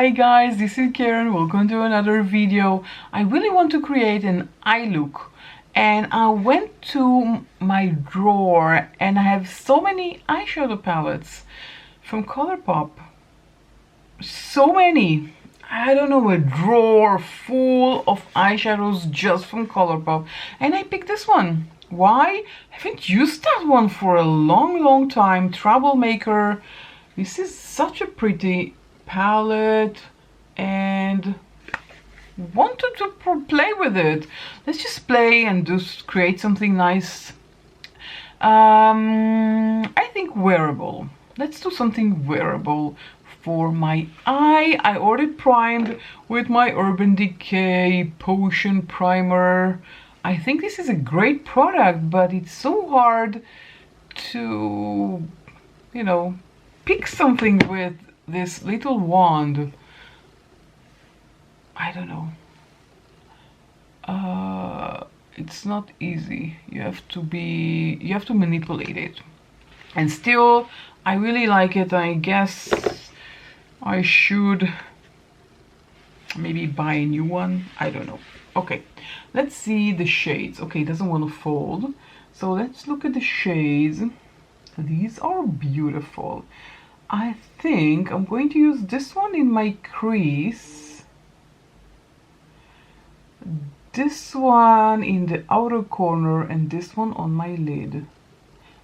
Hi guys, this is Karen. Welcome to another video. I really want to create an eye look, and I went to my drawer and I have so many eyeshadow palettes from ColorPop. So many. I don't know, a drawer full of eyeshadows just from ColorPop, and I picked this one. Why? I haven't used that one for a long time. Trouble Maker. This is such a pretty palette and wanted to play with it. Let's just play and just create something nice. I think wearable. Let's do something wearable for my eye. I already primed with my Urban Decay Potion Primer. I think this is a great product, but it's so hard to, pick something with this little wand. I don't know. It's not easy. You have to manipulate it. And still, I really like it. I guess I should maybe buy a new one. I don't know. Okay, let's see the shades. Okay, it doesn't want to fold. So let's look at the shades. These are beautiful. I think I'm going to use this one in my crease, this one in the outer corner, and this one on my lid,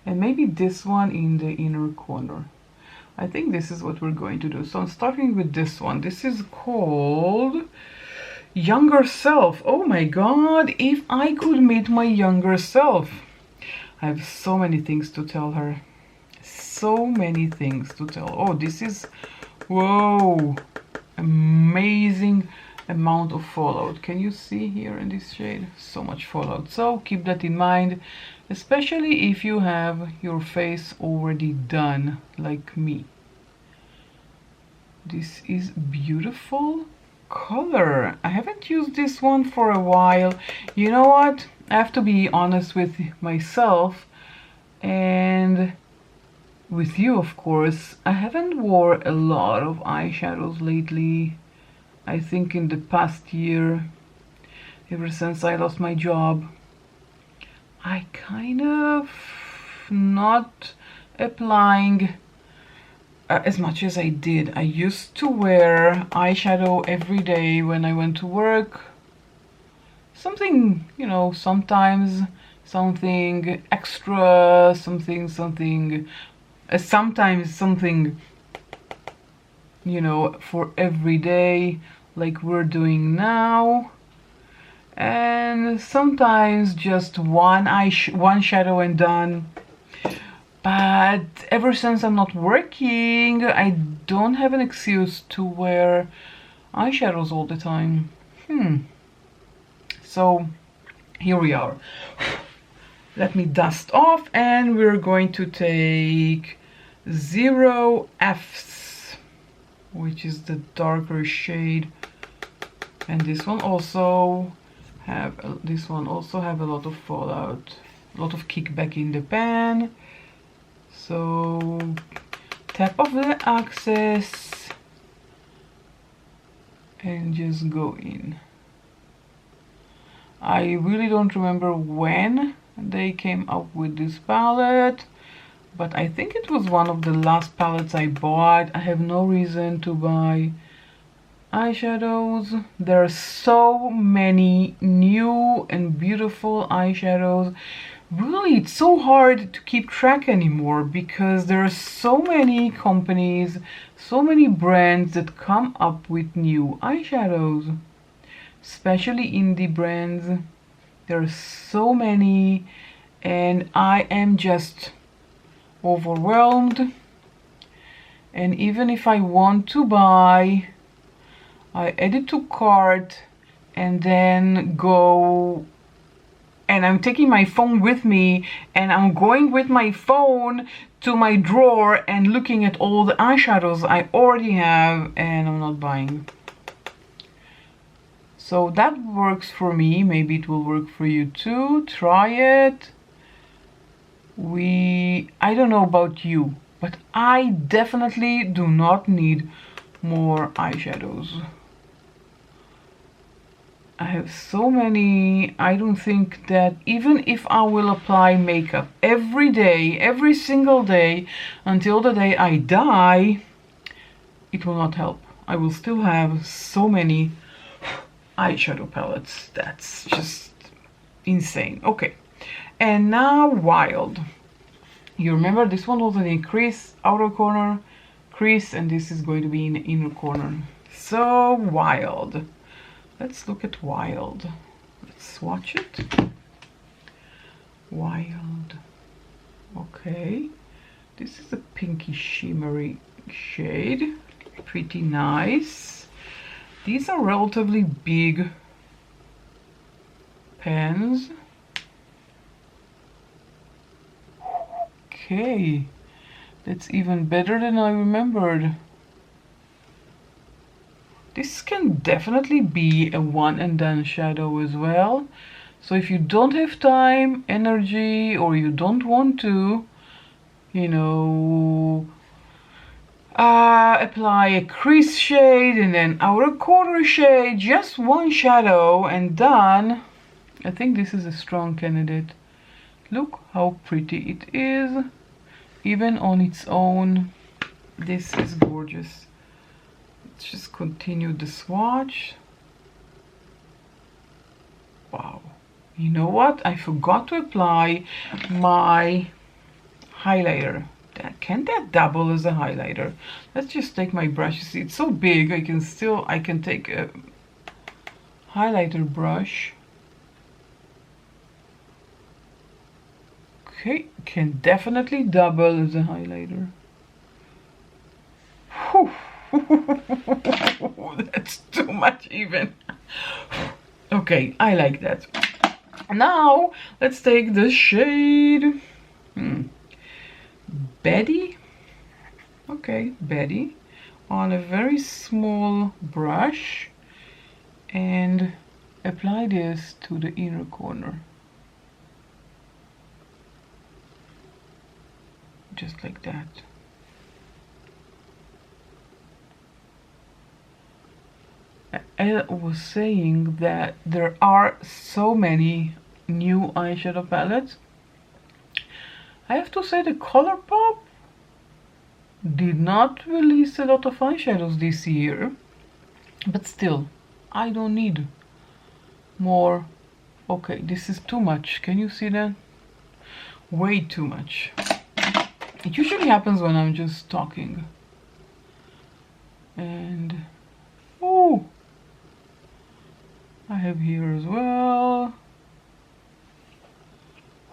and maybe this one in the inner corner. I think this is what we're going to do. So I'm starting with this one. This is called Younger Self. Oh my god, if I could meet my younger self. I have so many things to tell her. So many things to tell. Oh, this is, whoa, amazing amount of fallout. Can you see here in this shade? So much fallout. So keep that in mind, especially if you have your face already done like me. This is beautiful color. I haven't used this one for a while. You know what? I have to be honest with myself and with you, of course. I haven't wore a lot of eyeshadows lately. I think in the past year, ever since I lost my job, I kind of not applying as much as I did. I used to wear eyeshadow every day when I went to work. Something, sometimes something extra, sometimes something, for every day, like we're doing now. And sometimes just one shadow and done. But ever since I'm not working, I don't have an excuse to wear eyeshadows all the time. So here we are. Let me dust off, and we're going to take 0Fs, which is the darker shade, and this one also have a lot of fallout, a lot of kickback in the pan. So tap off the excess and just go in. I really don't remember when they came up with this palette, but I think it was one of the last palettes I bought. I have no reason to buy eyeshadows. There are so many new and beautiful eyeshadows. Really, it's so hard to keep track anymore because there are so many companies, so many brands that come up with new eyeshadows, especially indie brands. There are so many, and I am just overwhelmed. And even if I want to buy, I add it to cart and then go, and I'm taking my phone with me, and I'm going with my phone to my drawer and looking at all the eyeshadows I already have, and I'm not buying. So that works for me. Maybe it will work for you too. Try it. I don't know about you, but I definitely do not need more eyeshadows. I have so many. I don't think that even if I will apply makeup every day, every single day, until the day I die, it will not help. I will still have so many eyeshadow palettes. That's just insane. Okay, and now Wild. You remember this one was in a crease, outer corner, crease, and this is going to be in the inner corner. So Wild. Let's look at Wild. Let's swatch it. Wild. Okay. This is a pinky shimmery shade. Pretty nice. These are relatively big pens. Okay. That's even better than I remembered. This can definitely be a one and done shadow as well. So if you don't have time, energy, or you don't want to, you know, apply a crease shade and then outer corner shade, just one shadow and done. I think this is a strong candidate. Look how pretty it is. Even on its own, this is gorgeous. Let's just continue the swatch. Wow. You know what? I forgot to apply my highlighter. Can that double as a highlighter? Let's just take my brush. You see, it's so big. I can take a highlighter brush. Okay, can definitely double as a highlighter. Whew. That's too much even. Okay, I like that. Now let's take the shade Betty. Okay, Betty, on a very small brush and apply this to the inner corner. Just like that. I was saying that there are so many new eyeshadow palettes. I have to say the ColorPop did not release a lot of eyeshadows this year, but still, I don't need more. Okay, this is too much. Can you see that? Way too much. It usually happens when I'm just talking. And oh, I have here as well.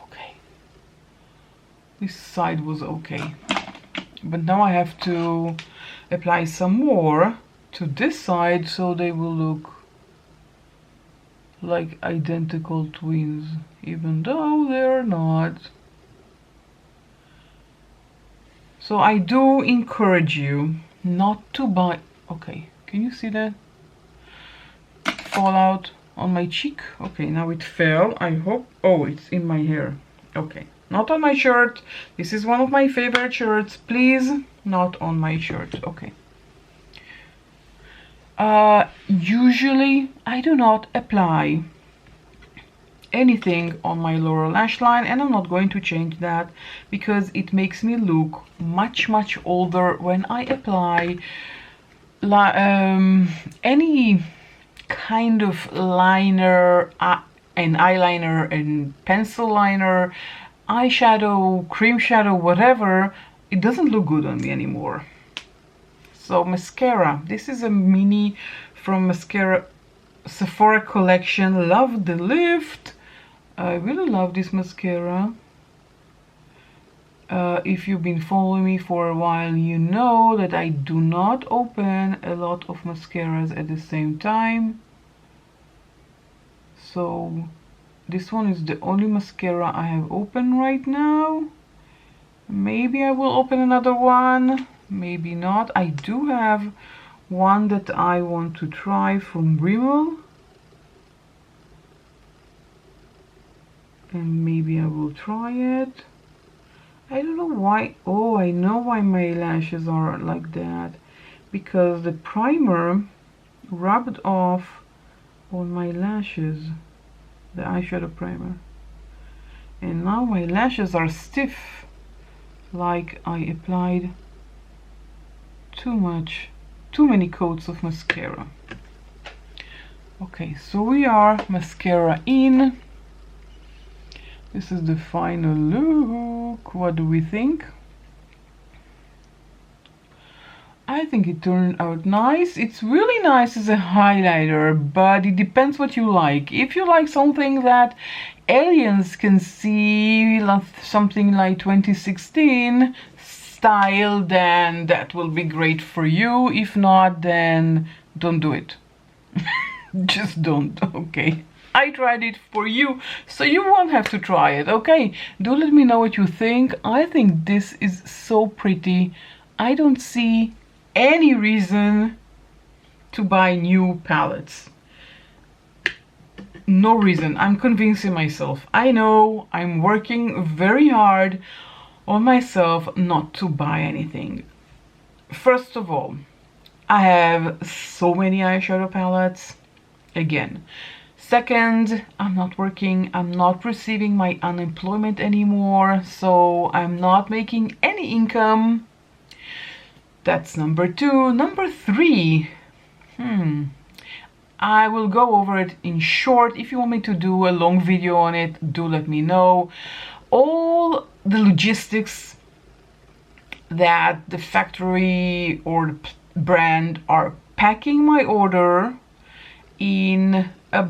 Okay, this side was okay, but now I have to apply some more to this side so they will look like identical twins, even though they're not. So I do encourage you not to buy. Okay, can you see that fallout on my cheek? Okay, now it fell. I hope. Oh, it's in my hair. Okay, not on my shirt. This is one of my favorite shirts. Please, not on my shirt. Okay. Usually I do not apply anything on my lower lash line, and I'm not going to change that because it makes me look much older when I apply any kind of liner and eyeliner and pencil liner, eyeshadow, cream shadow, whatever. It doesn't look good on me anymore. So mascara, this is a mini from mascara Sephora collection, Love the Lift. I really love this mascara. If you've been following me for a while, you know that I do not open a lot of mascaras at the same time. So this one is the only mascara I have open right now. Maybe I will open another one, maybe not. I do have one that I want to try from Rimmel, and maybe I will try it. I don't know why. Oh, I know why my lashes are like that. because the primer rubbed off on my lashes, the eyeshadow primer, and now my lashes are stiff, like I applied too many coats of mascara. Okay, so we are mascara in. This is the final look. What do we think? I think it turned out nice. It's really nice as a highlighter, but it depends what you like. If you like something that aliens can see, something like 2016 style, then that will be great for you. If not, then don't do it. Just don't, okay? I tried it for you, so you won't have to try it, okay? Do let me know what you think. I think this is so pretty. I don't see any reason to buy new palettes. No reason. I'm convincing myself. I know I'm working very hard on myself not to buy anything. First of all, I have so many eyeshadow palettes. Again. Second, I'm not working. I'm not receiving my unemployment anymore, so I'm not making any income. That's number two. Number three, I will go over it in short. If you want me to do a long video on it, do let me know. All the logistics that the factory or the brand are packing my order in a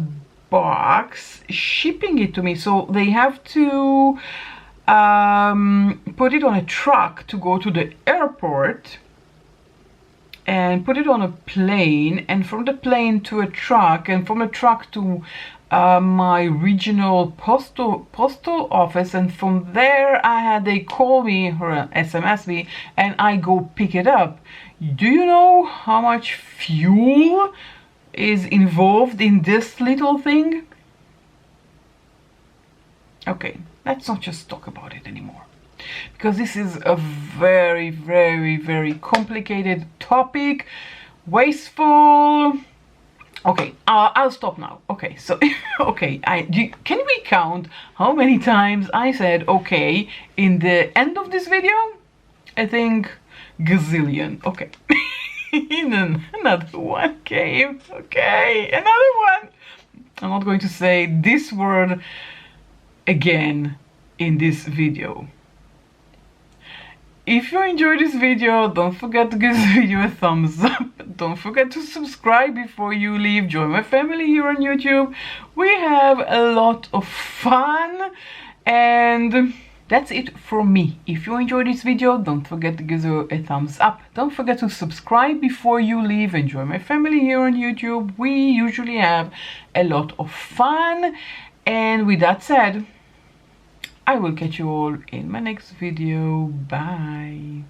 box, shipping it to me, so they have to put it on a truck to go to the airport and put it on a plane, and from the plane to a truck, and from a truck to my regional postal office, and from there they call me or SMS me and I go pick it up. Do you know how much fuel is involved in this little thing? Okay, let's not just talk about it anymore, because this is a very, very, very complicated topic, wasteful. Okay, I'll stop now. Okay, so okay, can we count how many times I said okay in the end of this video? I think gazillion. Okay. Another one came. Okay, another one. I'm not going to say this word again in this video. If you enjoyed this video, don't forget to give this video a thumbs up. Don't forget to subscribe before you leave. Join my family here on YouTube. We have a lot of fun, and that's it from me. If you enjoyed this video, don't forget to give it a thumbs up. Don't forget to subscribe before you leave and join my family here on YouTube. We usually have a lot of fun. And with that said, I will catch you all in my next video. Bye.